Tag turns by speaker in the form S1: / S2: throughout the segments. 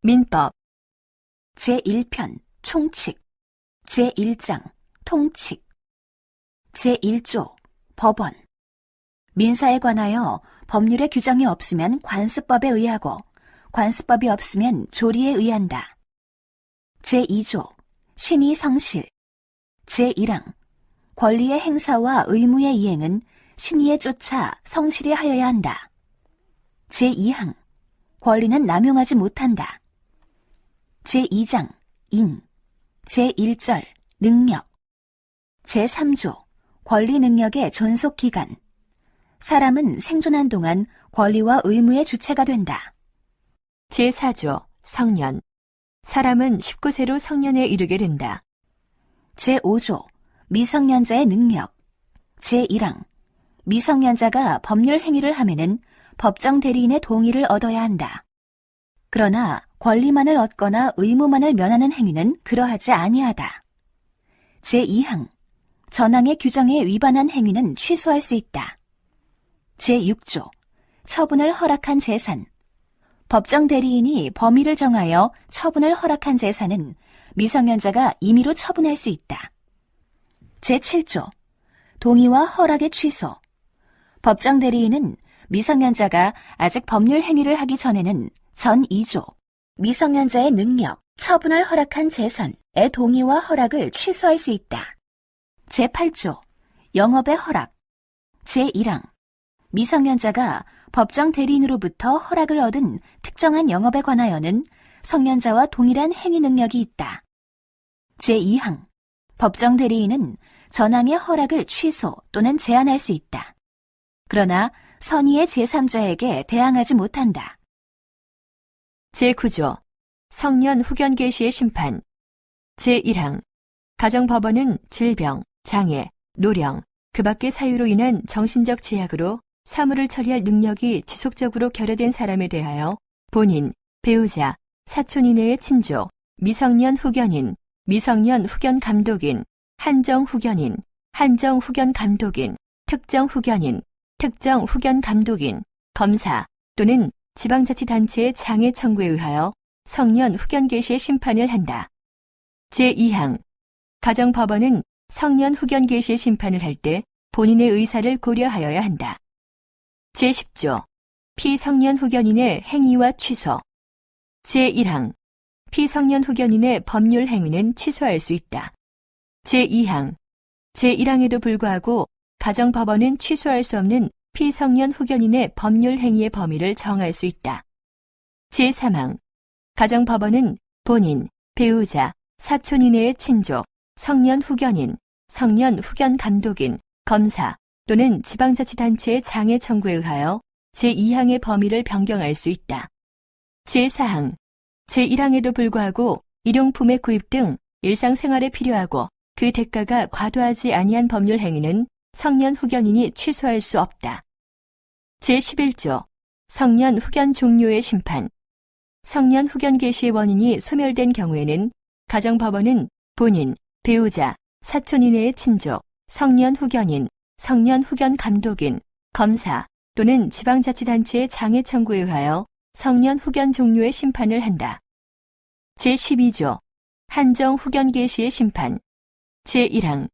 S1: 민법
S2: 제1편 총칙 제1장 통칙 제1조 법원 민사에 관하여 법률의 규정이 없으면 관습법에 의하고 관습법이 없으면 조리에 의한다. 제2조 신의 성실 제1항 권리의 행사와 의무의 이행은 신의에 쫓아 성실히 하여야 한다. 제2항 권리는 남용하지 못한다. 제2장 인 제1절 능력 제3조 권리 능력의 존속기간 사람은 생존한 동안 권리와 의무의 주체가 된다.
S1: 제4조 성년 사람은 19세로 성년에 이르게 된다.
S2: 제5조 미성년자의 능력 제1항 미성년자가 법률 행위를 하면은 법정 대리인의 동의를 얻어야 한다. 그러나 권리만을 얻거나 의무만을 면하는 행위는 그러하지 아니하다. 제2항 전항의 규정에 위반한 행위는 취소할 수 있다. 제6조 처분을 허락한 재산 법정 대리인이 범위를 정하여 처분을 허락한 재산은 미성년자가 임의로 처분할 수 있다. 제7조 동의와 허락의 취소 법정 대리인은 미성년자가 아직 법률 행위를 하기 전에는 전 2조 미성년자의 능력, 처분을 허락한 재산의 동의와 허락을 취소할 수 있다. 제8조 영업의 허락 제1항 미성년자가 법정 대리인으로부터 허락을 얻은 특정한 영업에 관하여는 성년자와 동일한 행위 능력이 있다. 제2항 법정 대리인은 전항의 허락을 취소 또는 제한할 수 있다. 그러나 선의의 제3자에게 대항하지 못한다.
S1: 제9조 성년 후견 개시의 심판 제1항 가정법원은 질병, 장애, 노령, 그 밖의 사유로 인한 정신적 제약으로 사무를 처리할 능력이 지속적으로 결여된 사람에 대하여 본인, 배우자, 사촌 이내의 친족, 미성년 후견인, 미성년 후견 감독인, 한정 후견인, 한정 후견 감독인, 특정 후견인, 특정 후견 감독인, 검사 또는 지방자치단체의 장애 청구에 의하여 성년 후견 개시의 심판을 한다. 제2항 가정법원은 성년 후견 개시의 심판을 할 때 본인의 의사를 고려하여야 한다. 제10조 피성년 후견인의 행위와 취소 제1항 피성년 후견인의 법률 행위는 취소할 수 있다. 제2항 제1항에도 불구하고 가정법원은 취소할 수 없는 피성년 후견인의 법률 행위의 범위를 정할 수 있다. 제3항 가정법원은 본인, 배우자, 사촌 이내의 친족, 성년 후견인, 성년 후견 감독인, 검사 또는 지방자치단체의 장애 청구에 의하여 제2항의 범위를 변경할 수 있다. 제4항 제1항에도 불구하고 일용품의 구입 등 일상생활에 필요하고 그 대가가 과도하지 아니한 법률 행위는 성년 후견인이 취소할 수 없다. 제11조 성년 후견 종료의 심판 성년 후견 개시의 원인이 소멸된 경우에는 가정법원은 본인, 배우자, 사촌 이내의 친족, 성년 후견인, 성년 후견 감독인, 검사 또는 지방자치단체의 장애 청구에 의하여 성년 후견 종료의 심판을 한다. 제12조 한정 후견 개시의 심판 제1항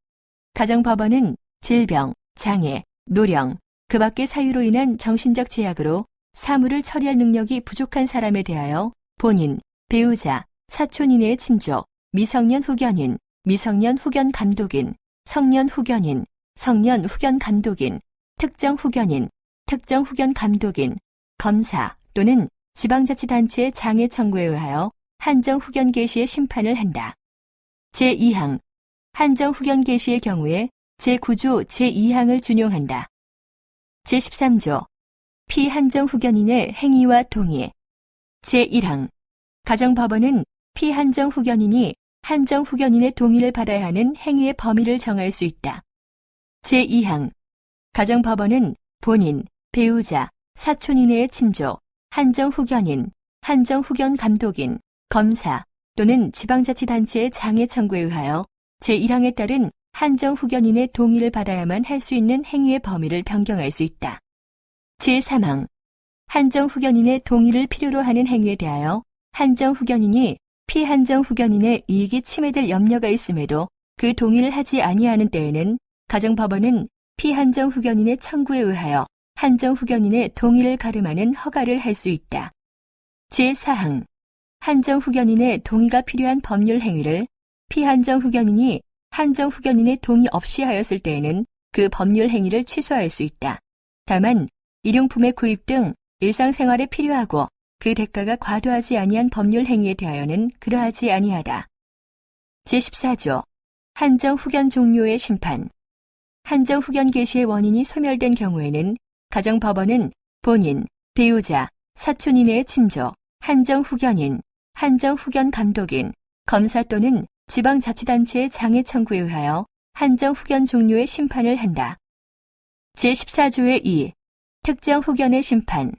S1: 가정법원은 질병, 장애, 노령, 그 밖의 사유로 인한 정신적 제약으로 사무를 처리할 능력이 부족한 사람에 대하여 본인, 배우자, 사촌 이내의 친족, 미성년 후견인, 미성년 후견 감독인, 성년 후견인, 성년 후견 감독인, 특정 후견인, 특정 후견 감독인, 검사 또는 지방자치단체의 장애 청구에 의하여 한정 후견 개시의 심판을 한다. 제2항 한정 후견 개시의 경우에 제9조 제2항을 준용한다. 제13조 피한정 후견인의 행위와 동의 제1항 가정법원은 피한정 후견인이 한정 후견인의 동의를 받아야 하는 행위의 범위를 정할 수 있다. 제2항 가정법원은 본인, 배우자, 사촌 이내의 친족, 한정 후견인, 한정 후견 감독인, 검사 또는 지방자치단체의 장애 청구에 의하여 제1항에 따른 한정 후견인의 동의를 받아야만 할 수 있는 행위의 범위를 변경할 수 있다. 제3항 한정 후견인의 동의를 필요로 하는 행위에 대하여 한정 후견인이 피한정 후견인의 이익이 침해될 염려가 있음에도 그 동의를 하지 아니하는 때에는 가정법원은 피한정 후견인의 청구에 의하여 한정 후견인의 동의를 가름하는 허가를 할 수 있다. 제4항 한정 후견인의 동의가 필요한 법률 행위를 피한정 후견인이 한정 후견인의 동의 없이 하였을 때에는 그 법률 행위를 취소할 수 있다. 다만 일용품의 구입 등 일상생활에 필요하고 그 대가가 과도하지 아니한 법률 행위에 대하여는 그러하지 아니하다. 제14조 한정 후견 종료의 심판. 한정 후견 개시의 원인이 소멸된 경우에는 가정법원은 본인, 배우자, 사촌 이내의 친족, 한정 후견인, 한정 후견 감독인, 검사 또는 지방자치단체의 장애 청구에 의하여 한정 후견 종료의 심판을 한다. 제14조의 2. 특정 후견의 심판.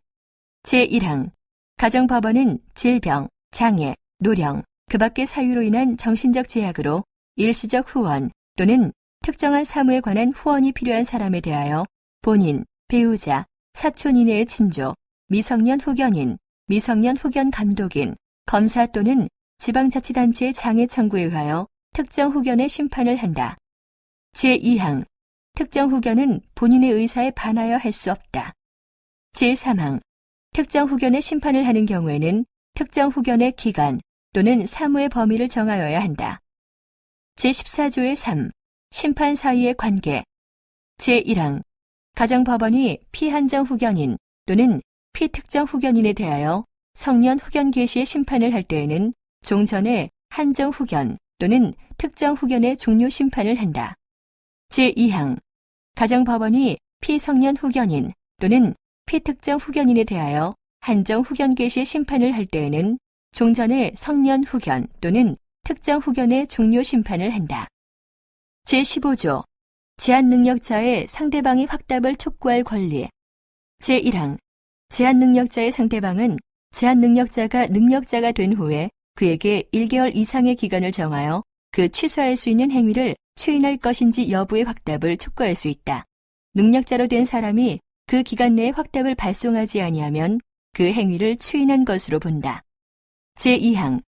S1: 제1항 가정법원은 질병, 장애, 노령, 그 밖의 사유로 인한 정신적 제약으로 일시적 후원 또는 특정한 사무에 관한 후원이 필요한 사람에 대하여 본인, 배우자, 사촌 이내의 친족, 미성년 후견인, 미성년 후견 감독인, 검사 또는 지방자치단체의 장애 청구에 의하여 특정 후견의 심판을 한다. 제2항 특정 후견은 본인의 의사에 반하여 할 수 없다. 제3항 특정 후견의 심판을 하는 경우에는 특정 후견의 기간 또는 사무의 범위를 정하여야 한다. 제14조의 3. 심판 사이의 관계. 제1항 가정법원이 피한정 후견인 또는 피특정 후견인에 대하여 성년 후견 개시의 심판을 할 때에는 종전에 한정 후견 또는 특정 후견의 종료 심판을 한다. 제2항 가정법원이 피성년 후견인 또는 피특정 후견인에 대하여 한정 후견 개시의 심판을 할 때에는 종전에 성년 후견 또는 특정 후견의 종료 심판을 한다. 제15조 제한 능력자의 상대방의 확답을 촉구할 권리. 제1항 제한 능력자의 상대방은 제한 능력자가 능력자가 된 후에 그에게 1개월 이상의 기간을 정하여 그 취소할 수 있는 행위를 추인할 것인지 여부의 확답을 촉구할 수 있다. 능력자로 된 사람이 그 기간 내에 확답을 발송하지 아니하면 그 행위를 추인한 것으로 본다. 제2항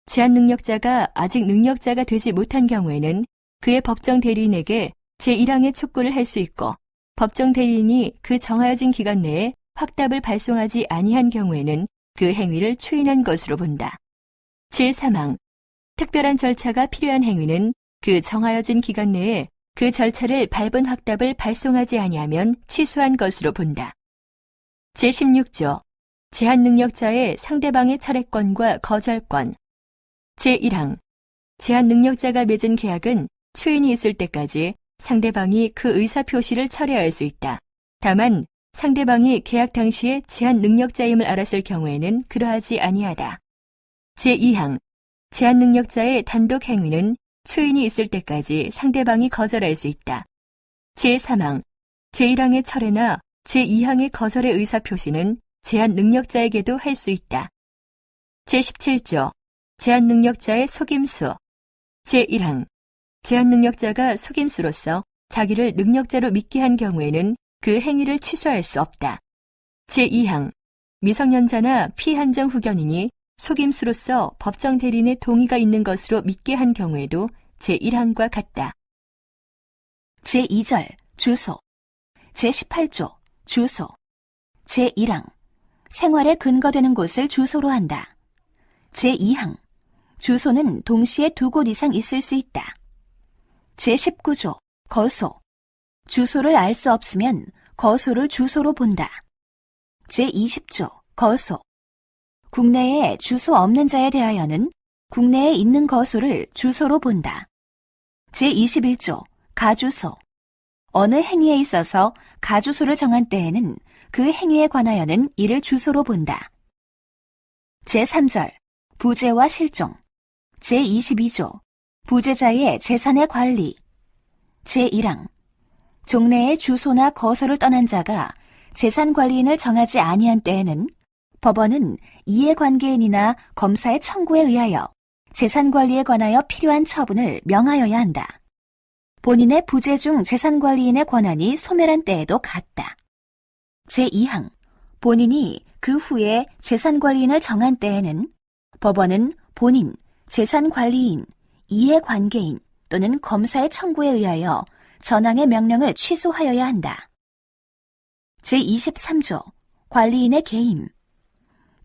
S1: 제한 능력자가 아직 능력자가 되지 못한 경우에는 그의 법정 대리인에게 제1항의 촉구를 할 수 있고 법정 대리인이 그 정하여진 기간 내에 확답을 발송하지 아니한 경우에는 그 행위를 추인한 것으로 본다. 제3항 특별한 절차가 필요한 행위는 그 정하여진 기간 내에 그 절차를 밟은 확답을 발송하지 아니하면 취소한 것으로 본다. 제16조 제한 능력자의 상대방의 철회권과 거절권. 제1항 제한 능력자가 맺은 계약은 추인이 있을 때까지 상대방이 그 의사표시를 철회할 수 있다. 다만 상대방이 계약 당시에 제한 능력자임을 알았을 경우에는 그러하지 아니하다. 제2항 제한 능력자의 단독 행위는 추인이 있을 때까지 상대방이 거절할 수 있다. 제3항 제1항의 철회나 제2항의 거절의 의사표시는 제한 능력자에게도 할 수 있다. 제17조 제한 능력자의 속임수. 제1항 제한 능력자가 속임수로서 자기를 능력자로 믿게 한 경우에는 그 행위를 취소할 수 없다. 제2항 미성년자나 피한정 후견인이 속임수로서 법정 대리인의 동의가 있는 것으로 믿게 한 경우에도 제1항과 같다.
S2: 제2절 주소. 제18조 주소. 제1항 생활에 근거되는 곳을 주소로 한다. 제2항 주소는 동시에 두 곳 이상 있을 수 있다. 제19조 거소. 주소를 알 수 없으면 거소를 주소로 본다. 제20조 거소. 국내에 주소 없는 자에 대하여는 국내에 있는 거소를 주소로 본다. 제21조 가주소. 어느 행위에 있어서 가주소를 정한 때에는 그 행위에 관하여는 이를 주소로 본다. 제3절 부재와 실종. 제22조 부재자의 재산의 관리. 제1항 종래의 주소나 거소를 떠난 자가 재산관리인을 정하지 아니한 때에는 법원은 이해관계인이나 검사의 청구에 의하여 재산관리에 관하여 필요한 처분을 명하여야 한다. 본인의 부재 중 재산관리인의 권한이 소멸한 때에도 같다. 제2항 본인이 그 후에 재산관리인을 정한 때에는 법원은 본인, 재산관리인, 이해관계인 또는 검사의 청구에 의하여 전항의 명령을 취소하여야 한다. 제23조 관리인의 개임.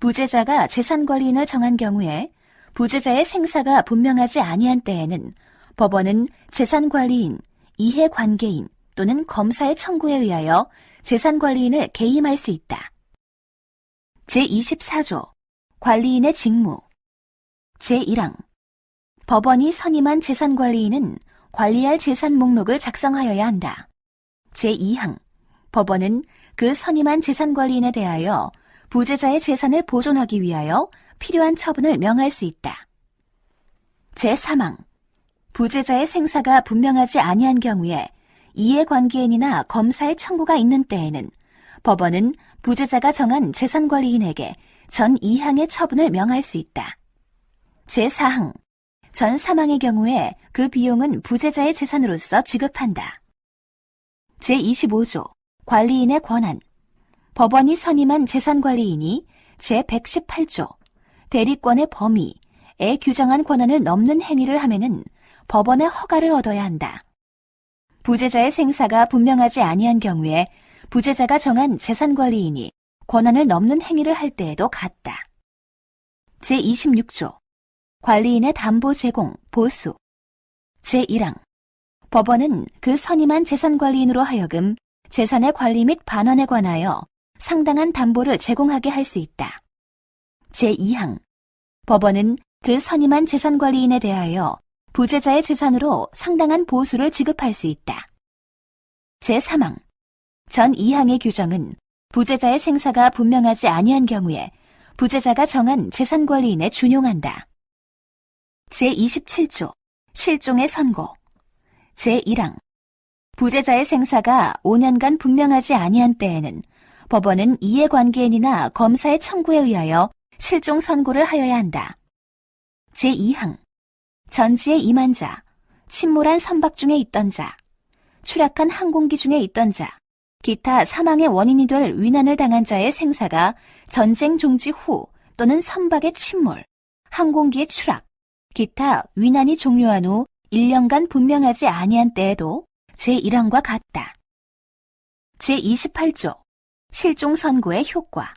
S2: 부재자가 재산관리인을 정한 경우에 부재자의 생사가 분명하지 아니한 때에는 법원은 재산관리인, 이해관계인 또는 검사의 청구에 의하여 재산관리인을 개임할 수 있다. 제24조 관리인의 직무. 제1항 법원이 선임한 재산관리인은 관리할 재산 목록을 작성하여야 한다. 제2항 법원은 그 선임한 재산관리인에 대하여 부재자의 재산을 보존하기 위하여 필요한 처분을 명할 수 있다. 제3항 부재자의 생사가 분명하지 아니한 경우에 이해관계인이나 검사의 청구가 있는 때에는 법원은 부재자가 정한 재산관리인에게 전 2항의 처분을 명할 수 있다. 제4항 전 사망의 경우에 그 비용은 부재자의 재산으로서 지급한다. 제25조 관리인의 권한. 법원이 선임한 재산관리인이 제118조 대리권의 범위에 규정한 권한을 넘는 행위를 하면은 법원의 허가를 얻어야 한다. 부재자의 생사가 분명하지 아니한 경우에 부재자가 정한 재산관리인이 권한을 넘는 행위를 할 때에도 같다. 제26조 관리인의 담보 제공, 보수. 제1항 법원은 그 선임한 재산관리인으로 하여금 재산의 관리 및 반환에 관하여 상당한 담보를 제공하게 할 수 있다. 제2항 법원은 그 선임한 재산관리인에 대하여 부재자의 재산으로 상당한 보수를 지급할 수 있다. 제3항 전 2항의 규정은 부재자의 생사가 분명하지 아니한 경우에 부재자가 정한 재산관리인에 준용한다. 제27조 실종의 선고. 제1항 부재자의 생사가 5년간 분명하지 아니한 때에는 법원은 이해관계인이나 검사의 청구에 의하여 실종 선고를 하여야 한다. 제2항 전지에 임한 자, 침몰한 선박 중에 있던 자, 추락한 항공기 중에 있던 자, 기타 사망의 원인이 될 위난을 당한 자의 생사가 전쟁 종지 후 또는 선박의 침몰, 항공기의 추락, 기타 위난이 종료한 후 1년간 분명하지 아니한 때에도 제1항과 같다. 제28조 실종 선고의 효과.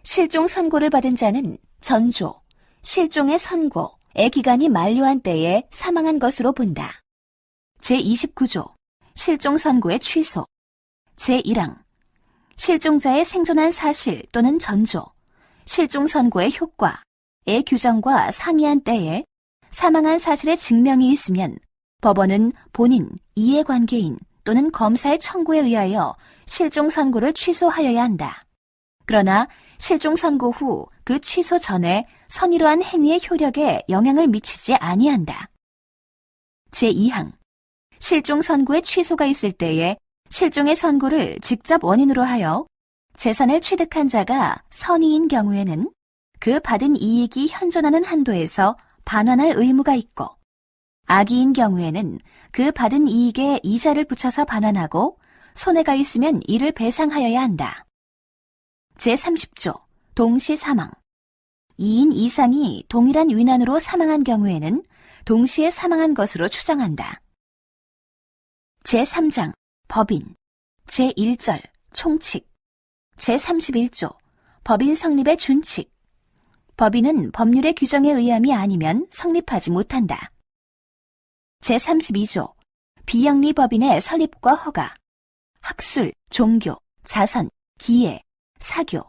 S2: 실종 선고를 받은 자는 전조, 실종의 선고의 기간이 만료한 때에 사망한 것으로 본다. 제29조 실종 선고의 취소. 제1항 실종자의 생존한 사실 또는 전조, 실종 선고의 효과의 규정과 상이한 때에 사망한 사실의 증명이 있으면 법원은 본인, 이해관계인 또는 검사의 청구에 의하여 실종 선고를 취소하여야 한다. 그러나 실종 선고 후 그 취소 전에 선의로한 행위의 효력에 영향을 미치지 아니한다. 제2항 실종 선고의 취소가 있을 때에 실종의 선고를 직접 원인으로 하여 재산을 취득한 자가 선의인 경우에는 그 받은 이익이 현존하는 한도에서 반환할 의무가 있고, 악의인 경우에는 그 받은 이익에 이자를 붙여서 반환하고 손해가 있으면 이를 배상하여야 한다. 제30조 동시 사망. 2인 이상이 동일한 위난으로 사망한 경우에는 동시에 사망한 것으로 추정한다. 제3장 법인. 제1절 총칙. 제31조 법인 성립의 준칙. 법인은 법률의 규정에 의함이 아니면 성립하지 못한다. 제32조 비영리 법인의 설립과 허가. 학술, 종교, 자선, 기회, 사교,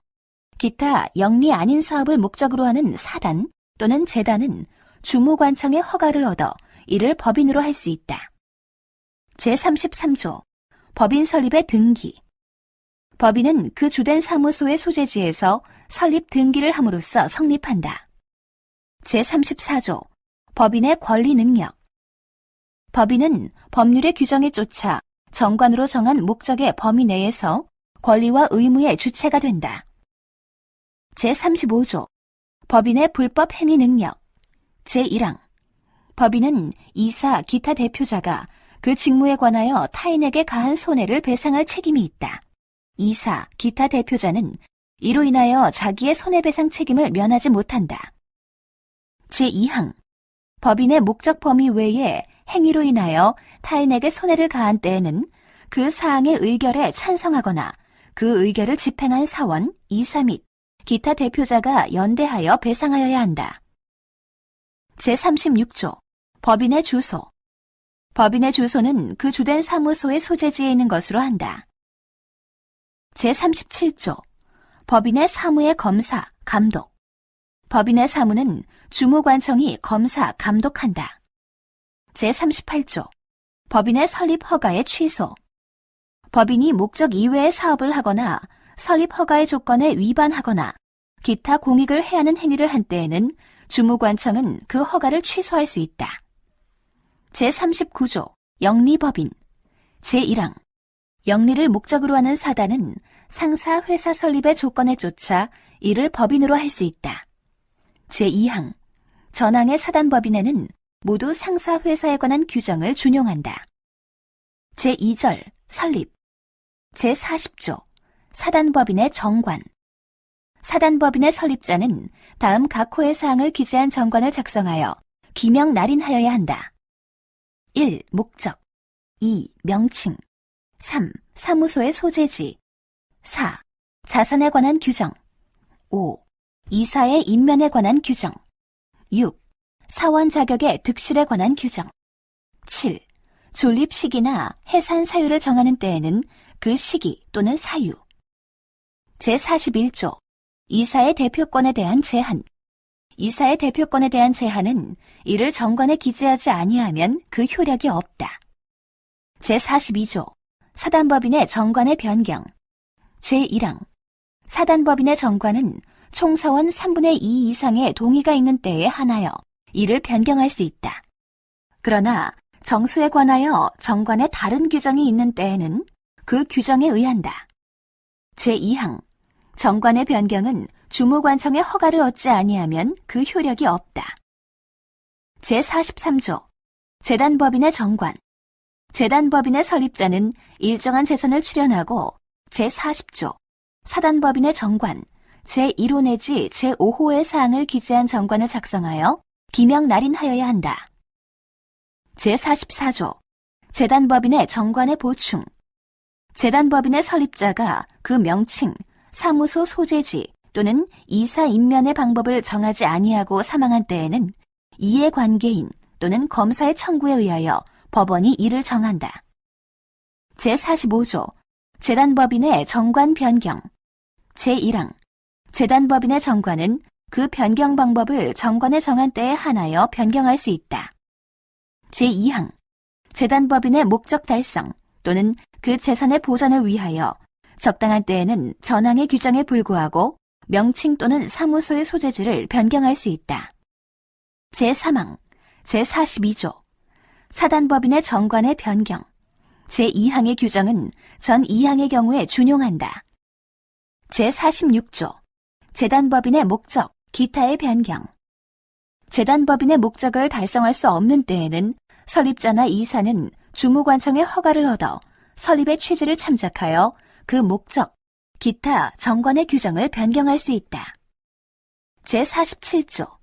S2: 기타 영리 아닌 사업을 목적으로 하는 사단 또는 재단은 주무관청의 허가를 얻어 이를 법인으로 할 수 있다. 제33조 법인 설립의 등기. 법인은 그 주된 사무소의 소재지에서 설립 등기를 함으로써 성립한다. 제34조 법인의 권리 능력. 법인은 법률의 규정에 쫓아 정관으로 정한 목적의 범위 내에서 권리와 의무의 주체가 된다. 제35조 법인의 불법 행위 능력. 제1항 법인은 이사, 기타 대표자가 그 직무에 관하여 타인에게 가한 손해를 배상할 책임이 있다. 이사, 기타 대표자는 이로 인하여 자기의 손해배상 책임을 면하지 못한다. 제2항 법인의 목적 범위 외에 행위로 인하여 타인에게 손해를 가한 때에는 그 사항의 의결에 찬성하거나 그 의결을 집행한 사원, 이사 및 기타 대표자가 연대하여 배상하여야 한다. 제36조 법인의 주소 법인의 주소는 그 주된 사무소의 소재지에 있는 것으로 한다. 제37조 법인의 사무의 검사, 감독 법인의 사무는 주무관청이 검사, 감독한다. 제38조 법인의 설립 허가의 취소 법인이 목적 이외의 사업을 하거나 설립 허가의 조건에 위반하거나 기타 공익을 해하는 행위를 한 때에는 주무관청은 그 허가를 취소할 수 있다. 제39조 영리법인 제1항 영리를 목적으로 하는 사단은 상사 회사 설립의 조건에 쫓아 이를 법인으로 할 수 있다. 제2항 전항의 사단법인에는 모두 상사 회사에 관한 규정을 준용한다. 제2절 설립 제40조 사단법인의 정관 사단법인의 설립자는 다음 각 호의 사항을 기재한 정관을 작성하여 기명 날인하여야 한다. 1. 목적 2. 명칭 3. 사무소의 소재지 4. 자산에 관한 규정 5. 이사의 임면에 관한 규정 6. 사원 자격의 득실에 관한 규정 7. 존립 시기나 해산 사유를 정하는 때에는 그 시기 또는 사유 제41조 이사의 대표권에 대한 제한 이사의 대표권에 대한 제한은 이를 정관에 기재하지 아니하면 그 효력이 없다. 제42조 사단법인의 정관의 변경 제1항 사단법인의 정관은 총사원 3분의 2 이상의 동의가 있는 때에 한하여 이를 변경할 수 있다. 그러나 정수에 관하여 정관에 다른 규정이 있는 때에는 그 규정에 의한다. 제2항 정관의 변경은 주무관청의 허가를 얻지 아니하면 그 효력이 없다. 제43조 재단법인의 정관 재단법인의 설립자는 일정한 재산을 출연하고 제40조 사단법인의 정관 제1호 내지 제5호의 사항을 기재한 정관을 작성하여 기명 날인하여야 한다. 제44조 재단법인의 정관의 보충 재단법인의 설립자가 그 명칭, 사무소 소재지 또는 이사 임면의 방법을 정하지 아니하고 사망한 때에는 이해관계인 또는 검사의 청구에 의하여 법원이 이를 정한다. 제45조 재단법인의 정관 변경 제1항 재단법인의 정관은 그 변경 방법을 정관에 정한 때에 한하여 변경할 수 있다. 제2항 재단법인의 목적 달성 또는 그 재산의 보전을 위하여 적당한 때에는 전항의 규정에 불구하고 명칭 또는 사무소의 소재지를 변경할 수 있다. 제3항 제42조 사단법인의 정관의 변경 제2항의 규정은 전 2항의 경우에 준용한다. 제46조 재단법인의 목적, 기타의 변경 재단법인의 목적을 달성할 수 없는 때에는 설립자나 이사는 주무관청의 허가를 얻어 설립의 취지를 참작하여 그 목적, 기타 정관의 규정을 변경할 수 있다. 제47조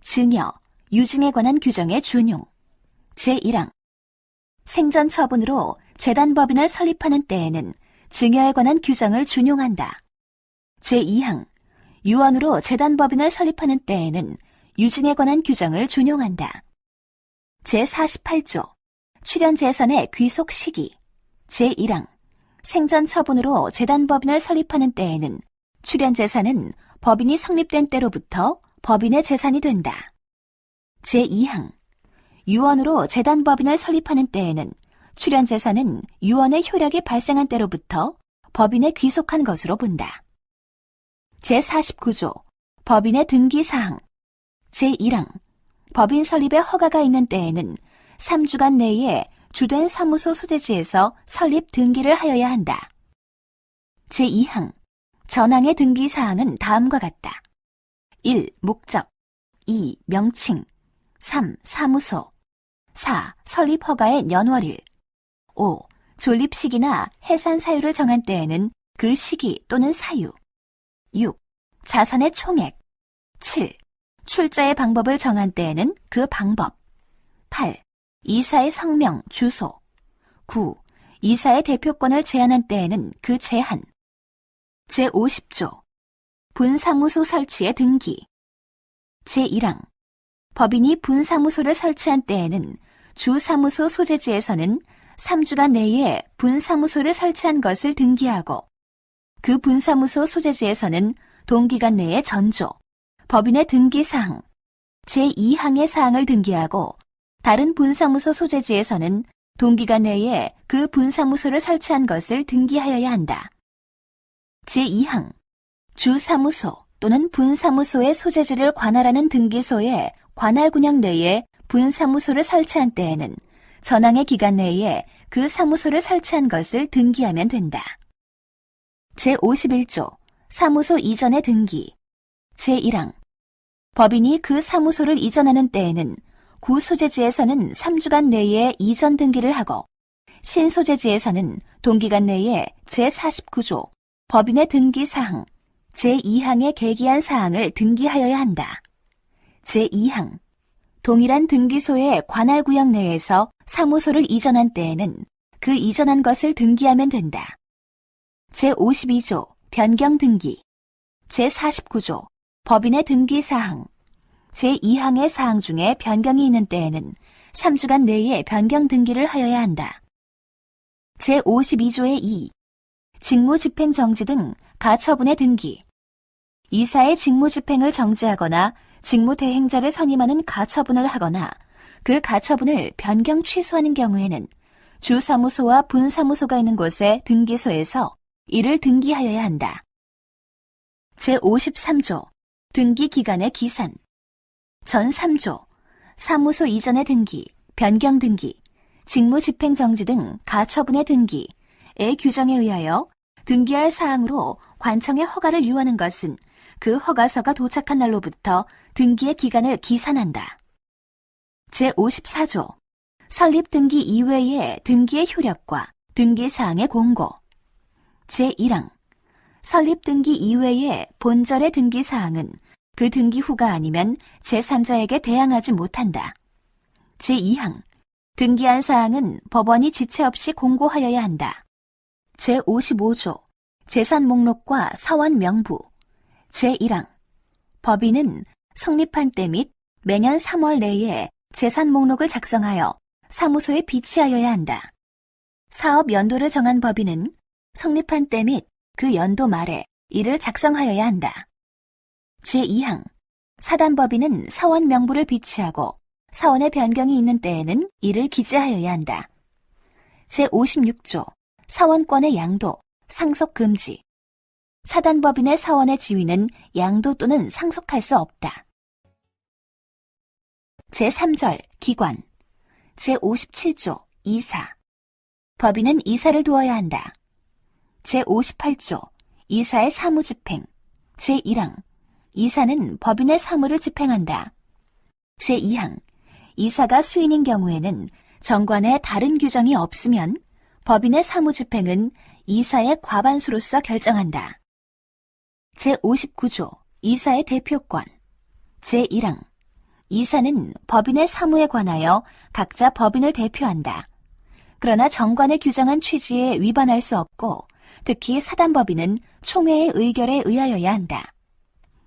S2: 증여, 유증에 관한 규정의 준용 제1항 생전 처분으로 재단법인을 설립하는 때에는 증여에 관한 규정을 준용한다. 제2항 유언으로 재단법인을 설립하는 때에는 유증에 관한 규정을 준용한다. 제48조 출연재산의 귀속 시기 제1항 생전 처분으로 재단법인을 설립하는 때에는 출연재산은 법인이 성립된 때로부터 법인의 재산이 된다. 제2항 유언으로 재단법인을 설립하는 때에는 출연재산은 유언의 효력이 발생한 때로부터 법인에 귀속한 것으로 본다. 제49조 법인의 등기사항 제1항 법인 설립의 허가가 있는 때에는 3주간 내에 주된 사무소 소재지에서 설립 등기를 하여야 한다. 제2항 전항의 등기사항은 다음과 같다. 1. 목적 2. 명칭 3. 사무소 4. 설립 허가의 연월일 5. 존립 시기나 해산 사유를 정한 때에는 그 시기 또는 사유 6. 자산의 총액 7. 출자의 방법을 정한 때에는 그 방법. 8. 이사의 성명, 주소. 9. 이사의 대표권을 제한한 때에는 그 제한. 제50조. 분사무소 설치의 등기. 제1항. 법인이 분사무소를 설치한 때에는 주사무소 소재지에서는 3주간 내에 분사무소를 설치한 것을 등기하고 그 분사무소 소재지에서는 동기간 내에 전조, 법인의 등기사항, 제2항의 사항을 등기하고 다른 분사무소 소재지에서는 동기간 내에 그 분사무소를 설치한 것을 등기하여야 한다. 제2항, 주사무소 또는 분사무소의 소재지를 관할하는 등기소에 관할군역 내에 분사무소를 설치한 때에는 전항의 기간 내에 그 사무소를 설치한 것을 등기하면 된다. 제51조 사무소 이전의 등기. 제1항 법인이 그 사무소를 이전하는 때에는 구소재지에서는 3주간 내에 이전 등기를 하고 신소재지에서는 동기간 내에 제49조 법인의 등기사항 제2항의 계기한 사항을 등기하여야 한다. 제2항 동일한 등기소의 관할구역 내에서 사무소를 이전한 때에는 그 이전한 것을 등기하면 된다. 제52조 변경 등기. 제49조 법인의 등기사항 제2항의 사항 중에 변경이 있는 때에는 3주간 내에 변경 등기를 하여야 한다. 제52조의 2. 직무집행 정지 등 가처분의 등기. 이사의 직무집행을 정지하거나 직무대행자를 선임하는 가처분을 하거나 그 가처분을 변경 취소하는 경우에는 주사무소와 분사무소가 있는 곳의 등기소에서 이를 등기하여야 한다. 제53조 등기기간의 기산. 전 3조 사무소 이전의 등기, 변경 등기, 직무집행정지 등 가처분의 등기의 규정에 의하여 등기할 사항으로 관청의 허가를 유하는 것은 그 허가서가 도착한 날로부터 등기의 기간을 기산한다. 제54조 설립 등기 이외의 등기의 효력과 등기사항의 공고. 제1항 설립 등기 이외의 본절의 등기사항은 그 등기 후가 아니면 제3자에게 대항하지 못한다. 제2항 등기한 사항은 법원이 지체 없이 공고하여야 한다. 제55조 재산 목록과 사원 명부. 제1항 법인은 성립한 때 및 매년 3월 내에 재산 목록을 작성하여 사무소에 비치하여야 한다. 사업 연도를 정한 법인은 성립한 때 및 그 연도 말에 이를 작성하여야 한다. 제2항 사단법인은 사원 명부를 비치하고 사원의 변경이 있는 때에는 이를 기재하여야 한다. 제56조 사원권의 양도, 상속 금지. 사단법인의 사원의 지위는 양도 또는 상속할 수 없다. 제3절 기관. 제57조 이사. 법인은 이사를 두어야 한다. 제58조 이사의 사무집행. 제1항 이사는 법인의 사무를 집행한다. 제2항 이사가 수인인 경우에는 정관에 다른 규정이 없으면 법인의 사무집행은 이사의 과반수로서 결정한다. 제59조 이사의 대표권. 제1항 이사는 법인의 사무에 관하여 각자 법인을 대표한다. 그러나 정관에 규정한 취지에 위반할 수 없고 특히 사단법인은 총회의 의결에 의하여야 한다.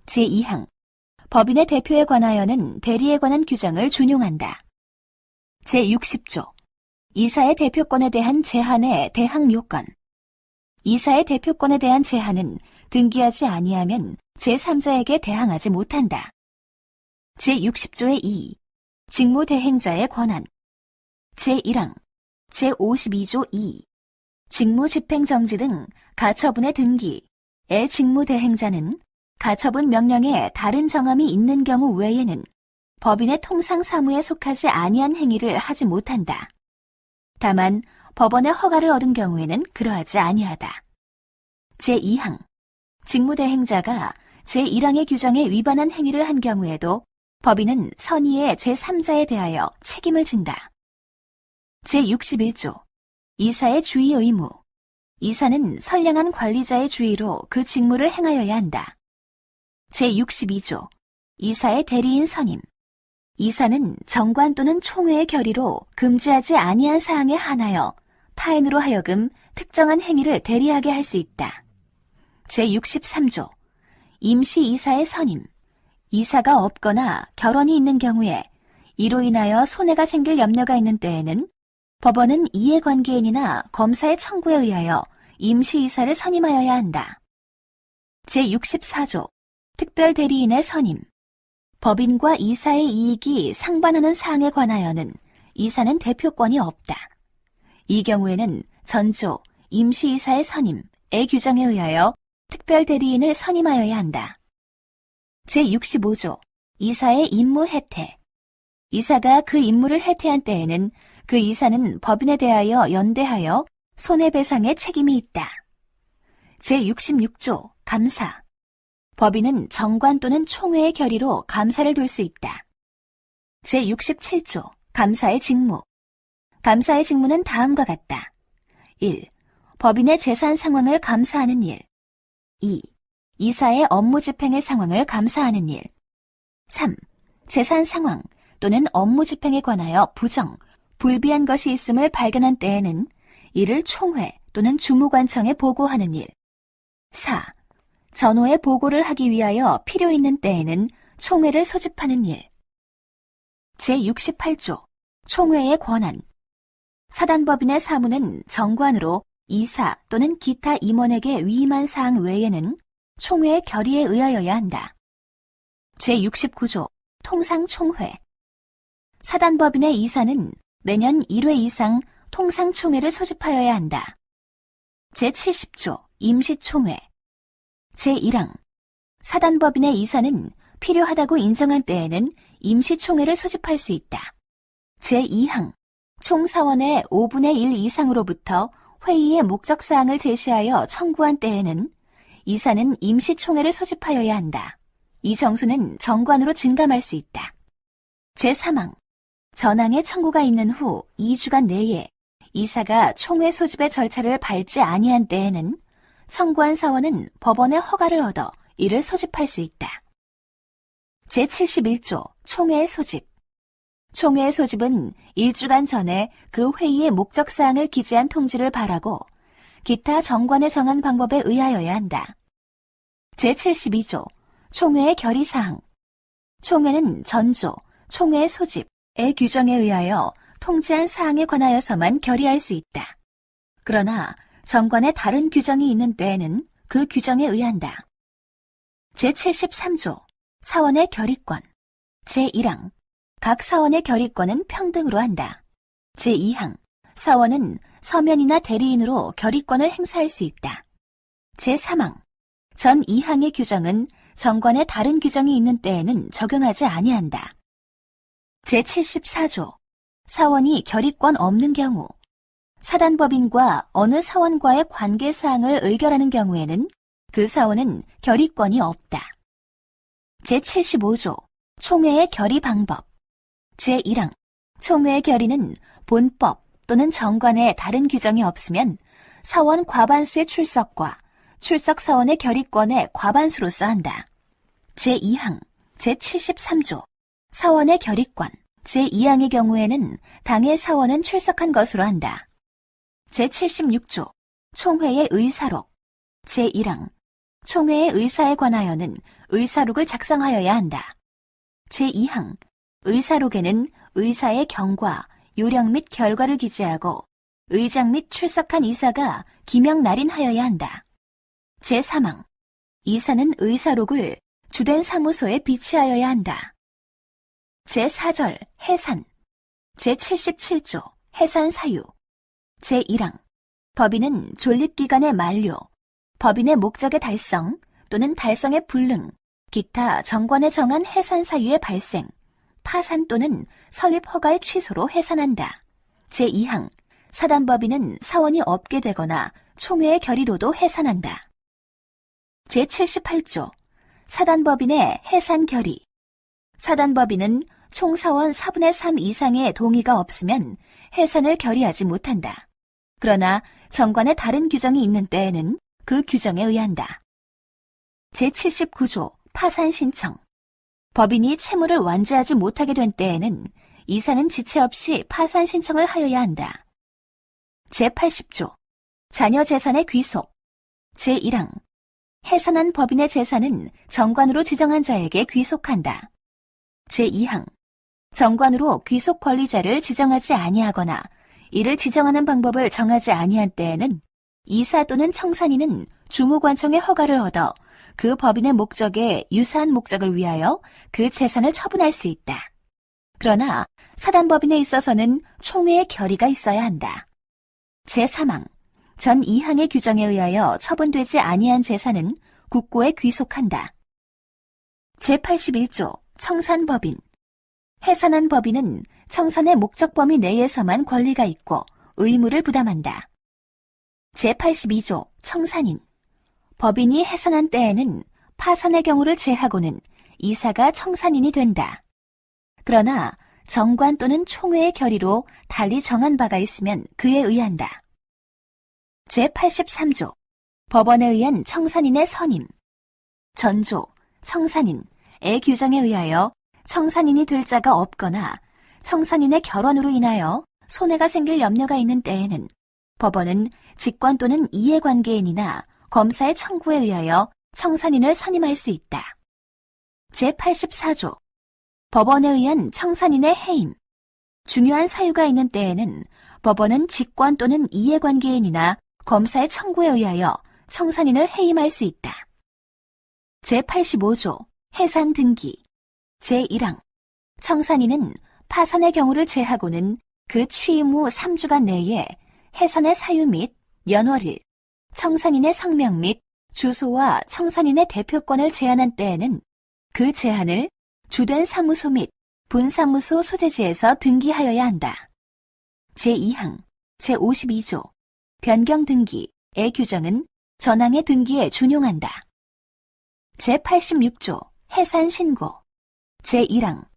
S2: 제2항 법인의 대표에 관하여는 대리에 관한 규정을 준용한다. 제60조 이사의 대표권에 대한 제한의 대항 요건. 이사의 대표권에 대한 제한은 등기하지 아니하면 제3자에게 대항하지 못한다. 제60조의 2. 직무대행자의 권한. 제1항 제52조 2. 직무집행정지 등 가처분의 등기의 직무대행자는 가처분 명령에 다른 정함이 있는 경우 외에는 법인의 통상 사무에 속하지 아니한 행위를 하지 못한다. 다만 법원의 허가를 얻은 경우에는 그러하지 아니하다. 제2항 직무대행자가 제1항의 규정에 위반한 행위를 한 경우에도 법인은 선의의 제3자에 대하여 책임을 진다. 제61조 이사의 주의 의무. 이사는 선량한 관리자의 주의로 그 직무를 행하여야 한다. 제62조 이사의 대리인 선임. 이사는 정관 또는 총회의 결의로 금지하지 아니한 사항에 한하여 타인으로 하여금 특정한 행위를 대리하게 할 수 있다. 제63조 임시 이사의 선임. 이사가 없거나 결혼이 있는 경우에 이로 인하여 손해가 생길 염려가 있는 때에는 법원은 이해관계인이나 검사의 청구에 의하여 임시 이사를 선임하여야 한다. 제64조 특별대리인의 선임. 법인과 이사의 이익이 상반하는 사항에 관하여는 이사는 대표권이 없다. 이 경우에는 전조, 임시이사의 선임의 규정에 의하여 특별대리인을 선임하여야 한다. 제65조 이사의 임무 해태. 이사가 그 임무를 해태한 때에는 그 이사는 법인에 대하여 연대하여 손해배상의 책임이 있다. 제66조 감사. 법인은 정관 또는 총회의 결의로 감사를 둘 수 있다. 제67조 감사의 직무. 감사의 직무는 다음과 같다. 1. 법인의 재산 상황을 감사하는 일. 2. 이사의 업무 집행의 상황을 감사하는 일. 3. 재산 상황 또는 업무 집행에 관하여 부정, 불비한 것이 있음을 발견한 때에는 이를 총회 또는 주무관청에 보고하는 일. 4. 전후에 보고를 하기 위하여 필요 있는 때에는 총회를 소집하는 일. 제68조 총회의 권한. 사단법인의 사무는 정관으로 이사 또는 기타 임원에게 위임한 사항 외에는 총회의 결의에 의하여야 한다. 제69조 통상총회. 사단법인의 이사는 매년 1회 이상 통상총회를 소집하여야 한다. 제70조 임시총회. 제1항 사단법인의 이사는 필요하다고 인정한 때에는 임시총회를 소집할 수 있다. 제2항 총사원의 5분의 1 이상으로부터 회의의 목적사항을 제시하여 청구한 때에는 이사는 임시총회를 소집하여야 한다. 이 정수는 정관으로 증감할 수 있다. 제3항 전항의 청구가 있는 후 2주간 내에 이사가 총회 소집의 절차를 밟지 아니한 때에는 청구한 사원은 법원의 허가를 얻어 이를 소집할 수 있다. 제71조 총회의 소집. 총회의 소집은 1주간 전에 그 회의의 목적사항을 기재한 통지를 발하고 기타 정관에 정한 방법에 의하여야 한다. 제72조 총회의 결의사항. 총회는 전조, 총회의 소집의 규정에 의하여 통지한 사항에 관하여서만 결의할 수 있다. 그러나 정관에 다른 규정이 있는 때에는 그 규정에 의한다. 제73조 사원의 결의권. 제1항 각 사원의 결의권은 평등으로 한다. 제2항 사원은 서면이나 대리인으로 결의권을 행사할 수 있다. 제3항 전 2항의 규정은 정관에 다른 규정이 있는 때에는 적용하지 아니한다. 제74조 사원이 결의권 없는 경우. 사단법인과 어느 사원과의 관계사항을 의결하는 경우에는 그 사원은 결의권이 없다. 제75조 총회의 결의 방법. 제1항 총회의 결의는 본법 또는 정관에 다른 규정이 없으면 사원 과반수의 출석과 출석 사원의 결의권의 과반수로서 한다. 제2항 제73조 사원의 결의권. 제2항의 경우에는 당의 사원은 출석한 것으로 한다. 제76조 총회의 의사록. 제1항 총회의 의사에 관하여는 의사록을 작성하여야 한다. 제2항 의사록에는 의사의 경과, 요령 및 결과를 기재하고 의장 및 출석한 이사가 기명 날인하여야 한다. 제3항 이사는 의사록을 주된 사무소에 비치하여야 한다. 제4절 해산. 제77조 해산 사유. 제1항 법인은 존립기간의 만료, 법인의 목적의 달성 또는 달성의 불능, 기타 정관에 정한 해산 사유의 발생, 파산 또는 설립 허가의 취소로 해산한다. 제2항 사단법인은 사원이 없게 되거나 총회의 결의로도 해산한다. 제78조 사단법인의 해산 결의. 사단법인은 총사원 4분의 3 이상의 동의가 없으면 해산을 결의하지 못한다. 그러나 정관에 다른 규정이 있는 때에는 그 규정에 의한다. 제79조 파산 신청. 법인이 채무를 완제하지 못하게 된 때에는 이사는 지체 없이 파산 신청을 하여야 한다. 제80조 자녀 재산의 귀속 제1항 해산한 법인의 재산은 정관으로 지정한 자에게 귀속한다. 제2항 정관으로 귀속 권리자를 지정하지 아니하거나 이를 지정하는 방법을 정하지 아니한 때에는 이사 또는 청산인은 주무관청의 허가를 얻어 그 법인의 목적에 유사한 목적을 위하여 그 재산을 처분할 수 있다. 그러나 사단법인에 있어서는 총회의 결의가 있어야 한다. 제3항 전 2항의 규정에 의하여 처분되지 아니한 재산은 국고에 귀속한다. 제81조 청산법인 해산한 법인은 청산의 목적 범위 내에서만 권리가 있고 의무를 부담한다. 제82조 청산인 법인이 해산한 때에는 파산의 경우를 제하고는 이사가 청산인이 된다. 그러나 정관 또는 총회의 결의로 달리 정한 바가 있으면 그에 의한다. 제83조 법원에 의한 청산인의 선임 전조, 청산인의 규정에 의하여 청산인이 될 자가 없거나 청산인의 결혼으로 인하여 손해가 생길 염려가 있는 때에는 법원은 직권 또는 이해관계인이나 검사의 청구에 의하여 청산인을 선임할 수 있다. 제84조 법원에 의한 청산인의 해임 중요한 사유가 있는 때에는 법원은 직권 또는 이해관계인이나 검사의 청구에 의하여 청산인을 해임할 수 있다. 제85조 해산 등기 제1항 청산인은 파산의 경우를 제하고는 그 취임 후 3주간 내에 해산의 사유 및 연월일, 청산인의 성명 및 주소와 청산인의 대표권을 제한한 때에는 그 제한을 주된 사무소 및 분사무소 소재지에서 등기하여야 한다. 제2항 제52조 변경 등기의 규정은 전항의 등기에 준용한다. 제86조 해산 신고 제1항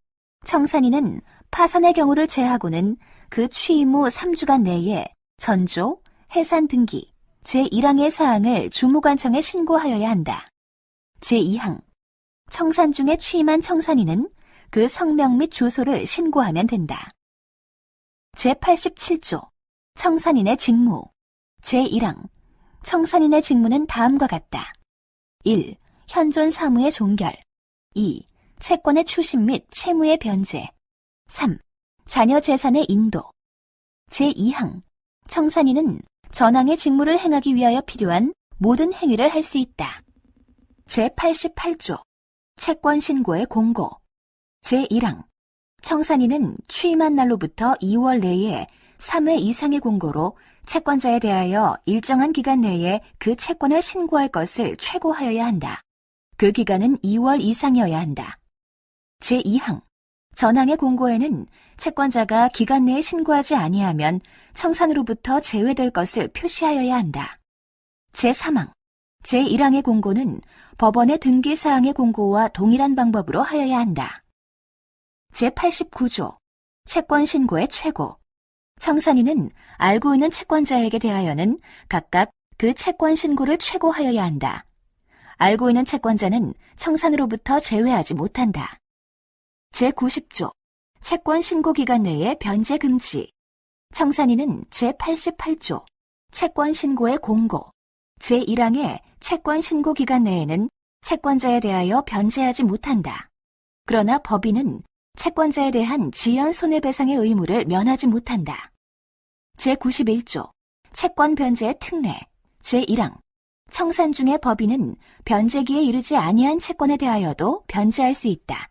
S2: 청산인은 파산의 경우를 제하고는 그 취임 후 3주간 내에 전조, 해산 등기 제1항의 사항을 주무관청에 신고하여야 한다. 제2항 청산 중에 취임한 청산인은 그 성명 및 주소를 신고하면 된다. 제87조 청산인의 직무 제1항 청산인의 직무는 다음과 같다. 1. 현존 사무의 종결 2. 채권의 추심 및 채무의 변제 3. 자녀 재산의 인도 제2항 청산인은 전항의 직무를 행하기 위하여 필요한 모든 행위를 할 수 있다. 제88조 채권 신고의 공고 제1항 청산인은 취임한 날로부터 2월 내에 3회 이상의 공고로 채권자에 대하여 일정한 기간 내에 그 채권을 신고할 것을 최고하여야 한다. 그 기간은 2월 이상이어야 한다. 제2항 전항의 공고에는 채권자가 기간 내에 신고하지 아니하면 청산으로부터 제외될 것을 표시하여야 한다. 제3항 제1항의 공고는 법원의 등기사항의 공고와 동일한 방법으로 하여야 한다. 제89조 채권 신고의 최고 청산인은 알고 있는 채권자에게 대하여는 각각 그 채권 신고를 최고하여야 한다. 알고 있는 채권자는 청산으로부터 제외하지 못한다. 제90조 채권 신고 기간 내에 변제 금지 청산인은 제88조 채권 신고의 공고 제1항의 채권 신고 기간 내에는 채권자에 대하여 변제하지 못한다. 그러나 법인은 채권자에 대한 지연 손해배상의 의무를 면하지 못한다. 제91조 채권 변제의 특례 제1항 청산 중에 법인은 변제기에 이르지 아니한 채권에 대하여도 변제할 수 있다.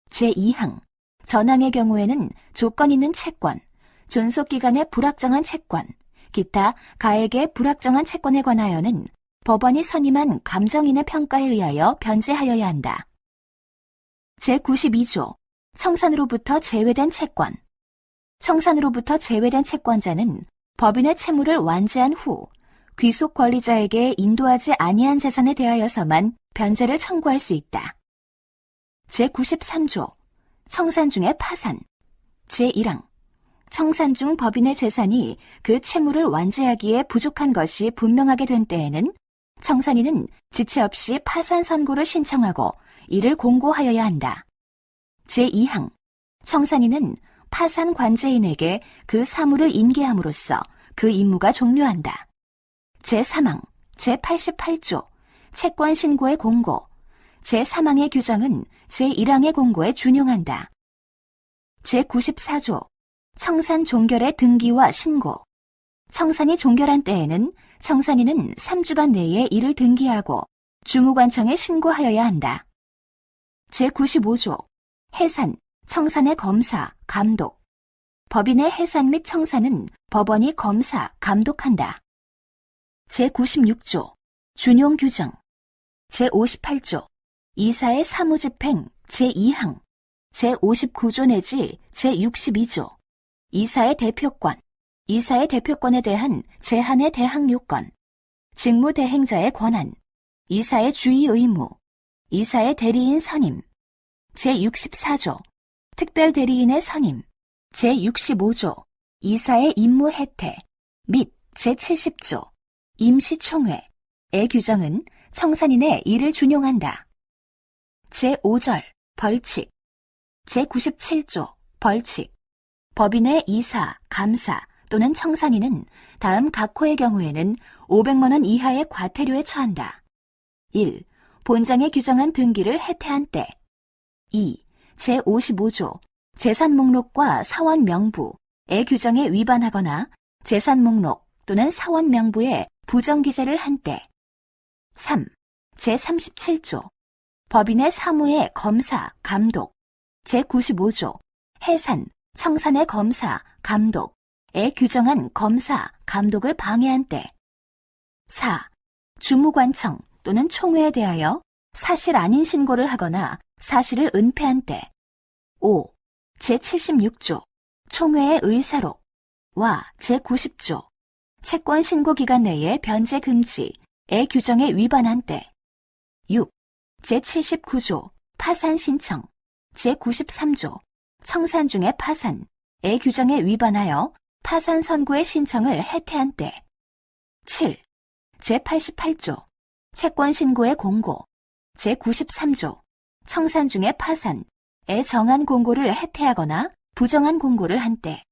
S2: 제2항 전항의 경우에는 조건 있는 채권, 존속기간의 불확정한 채권, 기타 가액의 불확정한 채권에 관하여는 법원이 선임한 감정인의 평가에 의하여 변제하여야 한다. 제92조 청산으로부터 제외된 채권 청산으로부터 제외된 채권자는 법인의 채무를 완제한 후 귀속 권리자에게 인도하지 아니한 재산에 대하여서만 변제를 청구할 수 있다. 제93조 청산 중의 파산 제1항 청산 중 법인의 재산이 그 채무를 완제하기에 부족한 것이 분명하게 된 때에는 청산인은 지체 없이 파산 선고를 신청하고 이를 공고하여야 한다. 제2항 청산인은 파산 관제인에게 그 사물을 인계함으로써 그 임무가 종료한다. 제3항 제88조 채권 신고의 공고 제3항의 규정은 제1항의 공고에 준용한다. 제94조 청산 종결의 등기와 신고 청산이 종결한 때에는 청산인은 3주간 내에 이를 등기하고 주무관청에 신고하여야 한다. 제95조 해산, 청산의 검사, 감독 법인의 해산 및 청산은 법원이 검사, 감독한다. 제96조 준용 규정 제58조 이사의 사무집행 제2항 제59조 내지 제62조 이사의 대표권 이사의 대표권에 대한 제한의 대항 요건 직무대행자의 권한 이사의 주의 의무 이사의 대리인 선임 제64조 특별대리인의 선임 제65조 이사의 임무 혜택 및 제70조 임시총회의 규정은 청산인의 일을 준용한다. 제5절 벌칙 제97조 벌칙 법인의 이사, 감사 또는 청산인은 다음 각 호의 경우에는 500만 원 이하의 과태료에 처한다. 1. 본장에 규정한 등기를 해태한 때 2. 제55조 재산 목록과 사원 명부의 규정에 위반하거나 재산 목록 또는 사원 명부에 부정기재를 한 때 3. 제37조 법인의 사무의 검사, 감독 제95조 해산, 청산의 검사, 감독에 규정한 검사, 감독을 방해한 때 4. 주무관청 또는 총회에 대하여 사실 아닌 신고를 하거나 사실을 은폐한 때 5. 제76조 총회의 의사록과 제90조 채권 신고 기간 내에 변제 금지의 규정에 위반한 때 6. 제79조 파산 신청 제93조 청산 중의 파산의 규정에 위반하여 파산 선고의 신청을 해태한 때 7. 제88조 채권 신고의 공고 제93조 청산 중의 파산에 정한 공고를 해태하거나 부정한 공고를 한 때